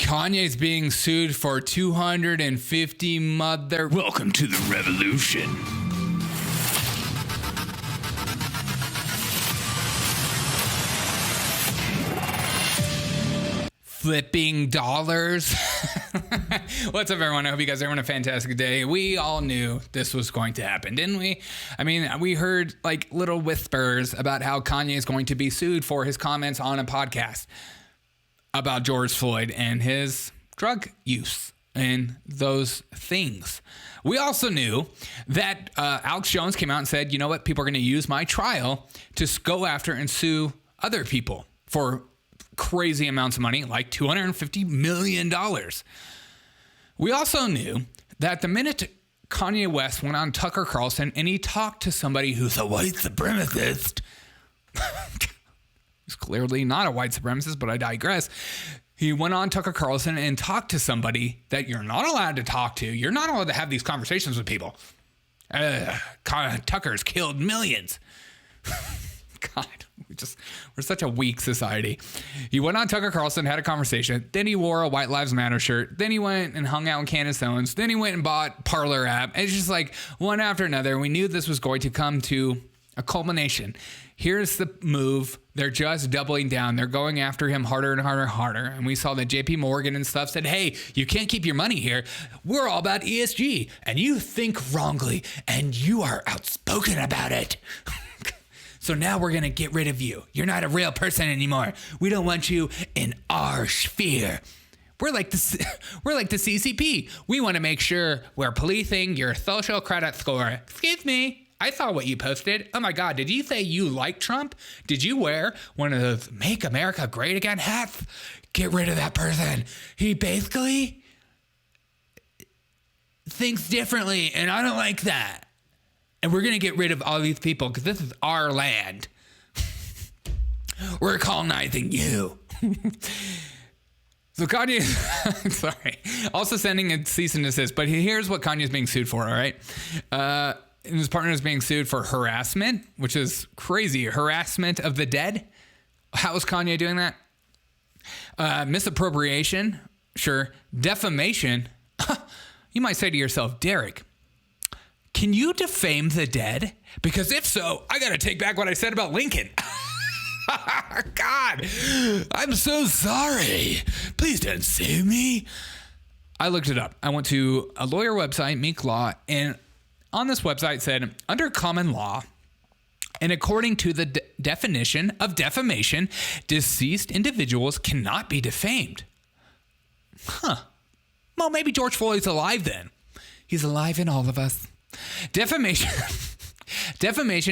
Kanye's being sued for 250 mother... Welcome to the revolution. Flipping dollars. What's up, everyone? I hope you guys are having a fantastic day. We all knew this was going to happen, didn't we? I mean, we heard like little whispers about how Kanye is going to be sued for his comments on a podcast about George Floyd and his drug use and those things. We also knew that Alex Jones came out and said, you know what? People are going to use my trial to go after and sue other people for crazy amounts of money, like $250 million. We also knew that the minute Kanye West went on Tucker Carlson and he talked to somebody who's a white supremacist, he's clearly not a white supremacist, but I digress. He went on Tucker Carlson and talked to somebody that you're not allowed to talk to. You're not allowed to have these conversations with people. Tucker's killed millions. God, we're such a weak society. He went on Tucker Carlson, had a conversation. Then he wore a White Lives Matter shirt. Then he went and hung out in Candace Owens. Then he went and bought Parler app. It's just like one after another. We knew this was going to come to a culmination. Here's the move. They're just doubling down. They're going after him harder and harder and harder. And we saw that JP Morgan and stuff said, hey, you can't keep your money here. We're all about ESG. And you think wrongly. And you are outspoken about it. So now we're going to get rid of you. You're not a real person anymore. We don't want you in our sphere. We're like the CCP. We want to make sure we're policing your social credit score. Excuse me. I saw what you posted. Oh my God. Did you say you like Trump? Did you wear one of those Make America Great Again hats? Get rid of that person. He basically thinks differently, and I don't like that. And we're going to get rid of all these people because this is our land. We're colonizing you. So Kanye, sorry, also sending a cease and desist. But here's what Kanye's being sued for, all right? And his partner is being sued for harassment, which is crazy. Harassment of the dead. How is Kanye doing that? Misappropriation, sure. Defamation. You might say to yourself, Derek, can you defame the dead? Because if so, I got to take back what I said about Lincoln. God, I'm so sorry. Please don't sue me. I looked it up. I went to a lawyer website, MincLaw, and on this website said, under common law, and according to the definition of defamation, deceased individuals cannot be defamed. Well, maybe George Floyd's alive then. He's alive in all of us. Defamation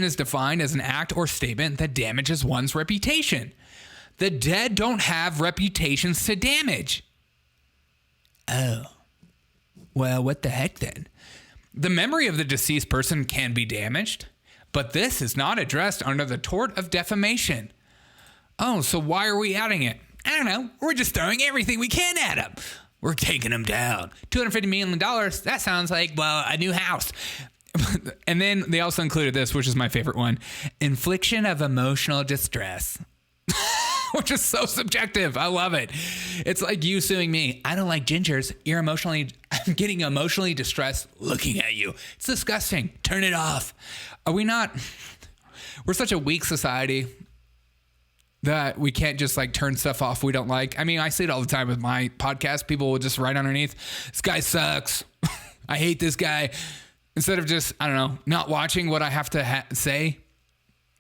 is defined as an act or statement that damages one's reputation. The dead don't have reputations to damage. Oh. Well, what the heck then? The memory of the deceased person can be damaged, but this is not addressed under the tort of defamation. Oh, so why are we adding it? I don't know. We're just throwing everything we can at them. We're taking them down. $250 million. That sounds like, well, a new house. And then they also included this, which is my favorite one. Infliction of emotional distress. Which is so subjective. I love it. It's like you suing me. I don't like gingers. I'm getting emotionally distressed looking at you. It's disgusting. Turn it off. Are we not? We're such a weak society that we can't just like turn stuff off we don't like. I mean, I see it all the time with my podcast. People will just write underneath, this guy sucks. I hate this guy. Instead of just, I don't know, not watching what I have to say,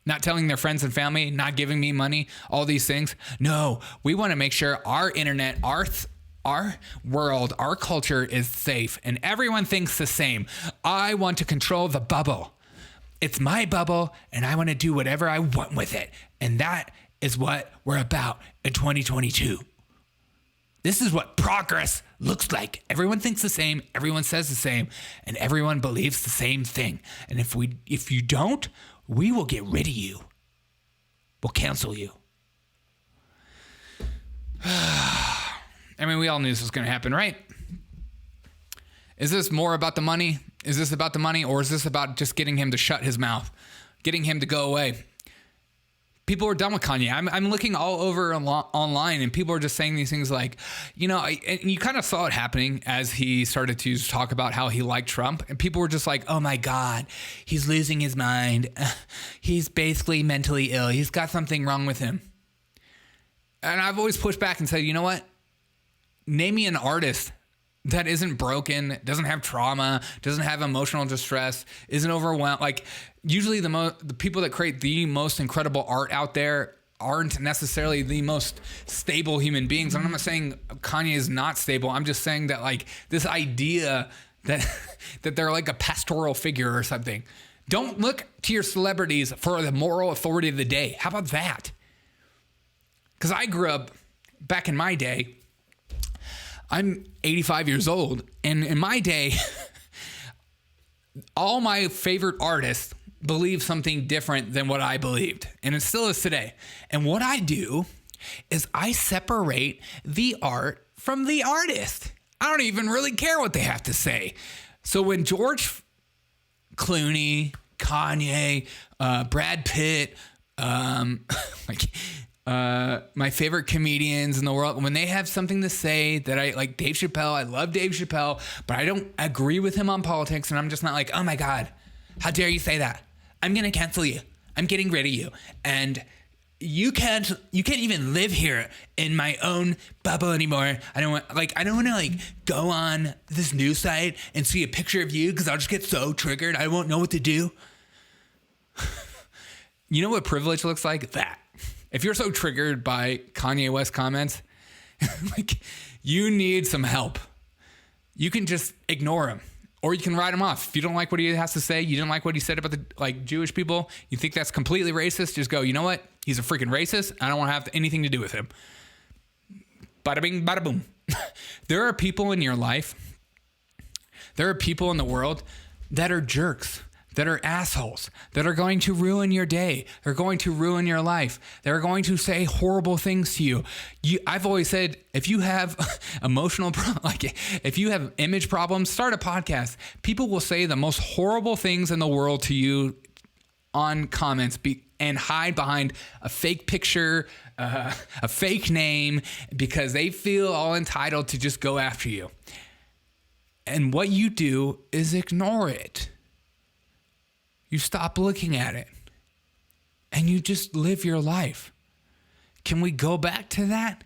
not telling their friends and family, not giving me money, all these things. No, we want to make sure our internet, our world, our culture is safe and everyone thinks the same. I want to control the bubble. It's my bubble and I want to do whatever I want with it. And that is what we're about in 2022. This is what progress looks like. Everyone thinks the same, everyone says the same, and everyone believes the same thing. And if you don't, we will get rid of you. We'll cancel you. I mean, we all knew this was going to happen, right? Is this more about the money? Is this about the money, or is this about just getting him to shut his mouth, getting him to go away? People are done with Kanye. I'm looking all over online, and people are just saying these things like, and you kind of saw it happening as he started to talk about how he liked Trump, and people were just like, oh my God, he's losing his mind. He's basically mentally ill. He's got something wrong with him. And I've always pushed back and said, you know what? Name me an artist that isn't broken, doesn't have trauma, doesn't have emotional distress, isn't overwhelmed. Like, usually the people that create the most incredible art out there aren't necessarily the most stable human beings. I'm not saying Kanye is not stable. I'm just saying that, like, this idea that they're like a pastoral figure or something. Don't look to your celebrities for the moral authority of the day. How about that? Because I grew up back in my day. I'm 85 years old, and in my day, all my favorite artists believed something different than what I believed, and it still is today. And what I do is I separate the art from the artist. I don't even really care what they have to say. So when George Clooney, Kanye, Brad Pitt, my favorite comedians in the world, when they have something to say that I like, Dave Chappelle, I love Dave Chappelle, but I don't agree with him on politics, and I'm just not like, oh my God, how dare you say that? I'm going to cancel you. I'm getting rid of you. And you can't even live here in my own bubble anymore. I don't want to go on this news site and see a picture of you because I'll just get so triggered. I won't know what to do. You know what privilege looks like? That. If you're so triggered by Kanye West comments, like, you need some help. You can just ignore him, or you can write him off. If you don't like what he has to say, you didn't like what he said about the Jewish people, you think that's completely racist, just go, you know what? He's a freaking racist. I don't want to have anything to do with him. Bada bing, bada boom. There are people in your life, there are people in the world that are jerks, that are assholes, that are going to ruin your day. They're going to ruin your life. They're going to say horrible things to you. I've always said, if you have if you have image problems, start a podcast. People will say the most horrible things in the world to you on comments and hide behind a fake picture, a fake name, because they feel all entitled to just go after you. And what you do is ignore it. You stop looking at it and you just live your life. Can we go back to that?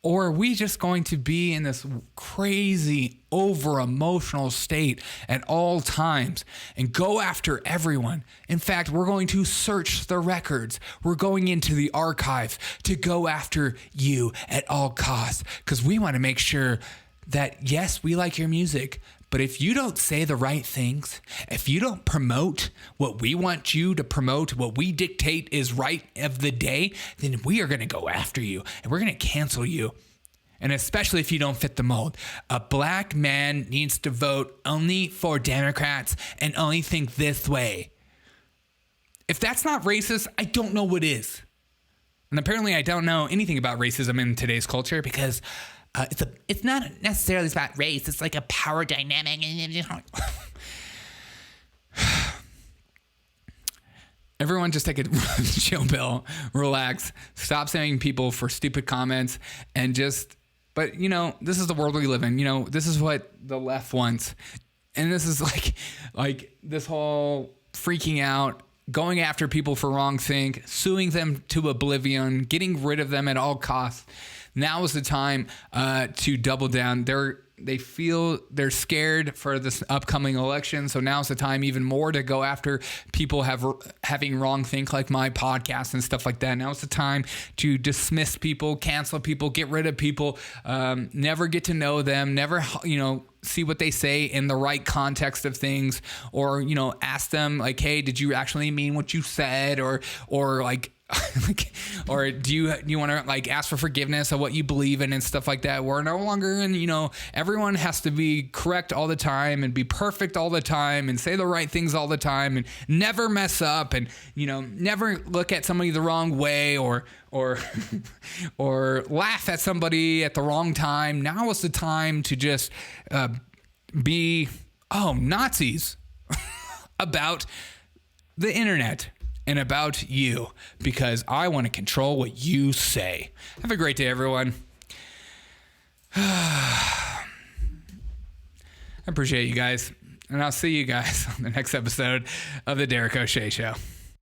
Or are we just going to be in this crazy, over-emotional state at all times and go after everyone? In fact, we're going to search the records. We're going into the archive to go after you at all costs, because we want to make sure that, yes, we like your music, but if you don't say the right things, if you don't promote what we want you to promote, what we dictate is right of the day, then we are going to go after you and we're going to cancel you. And especially if you don't fit the mold. A black man needs to vote only for Democrats and only think this way. If that's not racist, I don't know what is. And apparently I don't know anything about racism in today's culture, because it's not necessarily about race. It's like a power dynamic. Everyone just take a chill pill, relax, stop saying people for stupid comments, and but this is the world we live in. This is what the left wants. And this is like this whole freaking out, going after people for wrong think, suing them to oblivion, getting rid of them at all costs. Now is the time to double down. They feel they're scared for this upcoming election. So now's the time even more to go after people having wrong think, like my podcast and stuff like that. Now's the time to dismiss people, cancel people, get rid of people, never get to know them, never, see what they say in the right context of things, or, ask them like, hey, did you actually mean what you said? Or or do you want to ask for forgiveness of what you believe in and stuff like that? We're no longer in, everyone has to be correct all the time and be perfect all the time and say the right things all the time and never mess up and, never look at somebody the wrong way or laugh at somebody at the wrong time. Now is the time to just be Nazis about the internet. and about you because I want to control what you say. Have a great day, everyone. I appreciate you guys, and I'll see you guys on the next episode of The Derek O'Shea Show.